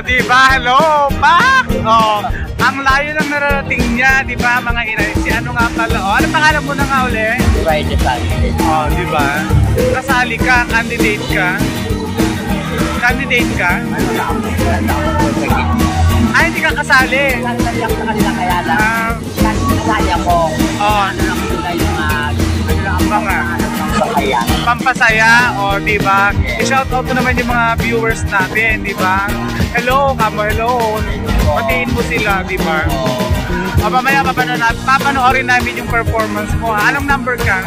di ba? Hello, Mac! Oh, ang layo ng nararating niya, di ba, mga inay? Si ano nga pala? Oh, ano pangalan mo na nga uli? Right, oh, di ba? Kasali ka, candidate ka. Candidate ka? Ay, hindi ka kasali. Kasali ako sa kanila kaya lang. Kasali ako. Oh. Ano lang sila yung mga pampasaya, o diba? I-shout out ko naman yung mga viewers natin, diba? Hello, kamo, hello. Patiin mo sila, diba? O mamaya papanoorin namin yung performance mo. Anong number ka?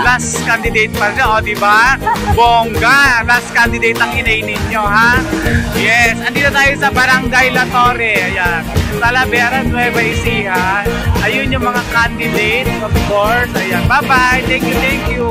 Last candidate pa rin, o diba? Bongga! Last candidate ang inay ninyo, ha? Yes, andito tayo sa Barangay La Torre. Ayan. Talavera, Nueva Ecija. Ayun yung mga candidates, of course. Ayan. Bye-bye. Thank you, thank you.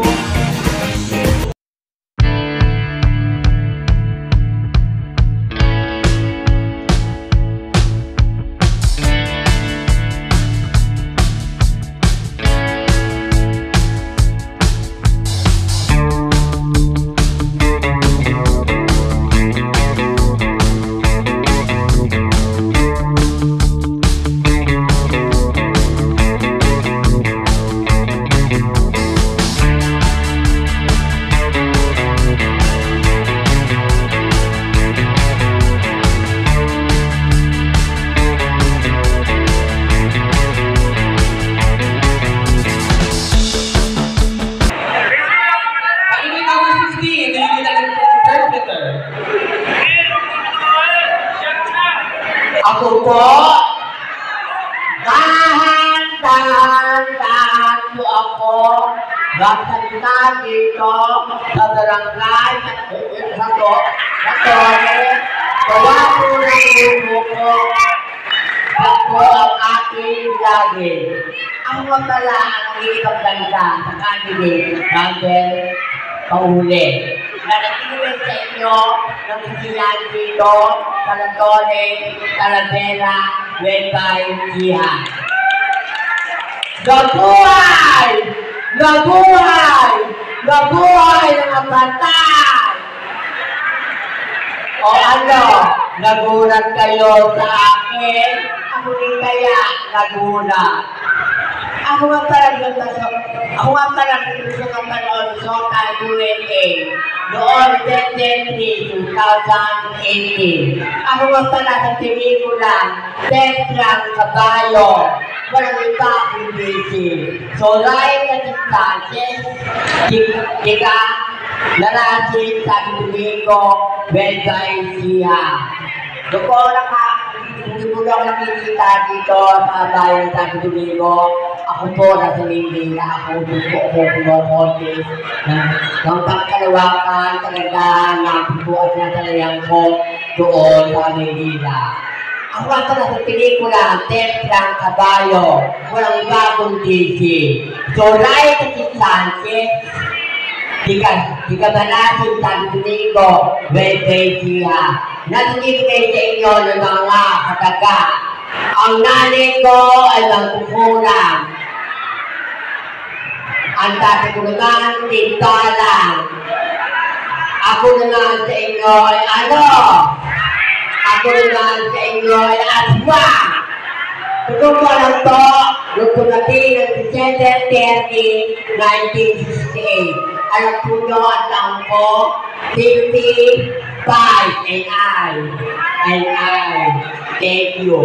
Ako po, dahan-dahan po ako magsalita dito sa barangay sa Torre. Gawa po ng lupo ko. Ako ang aking lagi. Ako nga pala ang ibang ganda sa candidate number Pauli. Naratingin sa inyo ng isiyan dito sa La Torre, Talavera, Nueva Ecija. Nabuhay! Nabuhay! Nabuhay ng batay! O ano, nagulat kayo sa akin? Ako rin kaya nagulat. Ako nga pala sa kapanood sa USA noong January 2018. Ako nga pala sa pelikula Tetrang Kabayo. Walang iba kundi si Solay Sanchez, Tiga, Larasin, San Domingo, Nueva Ecija. Hindi mo lang nakikita dito sa bayan sa San Domingo. Ako po nasa Maynila. Ako po kumokontes ng pagkalawakan, kagandahan ng bubuas na talayan ko doon sa Maynila. Ako nga pala sa pelikula Tetrang Kabayo. Walang iba kundi si Solay Sanchez, Tigabanasin, San Domingo, Nueva Ecija. Nagbibigay sa inyo ng mga kataga. Ang nanay ko ay magkukulang. Ang tatay ko naman, tintalang. Ako naman sa inyo ay ano? Ako naman sa inyo ay aswa. Totoo ko lang to, nung punating ng December 30, 1968. Alam po nyo ang taong ko, 55, and I thank you.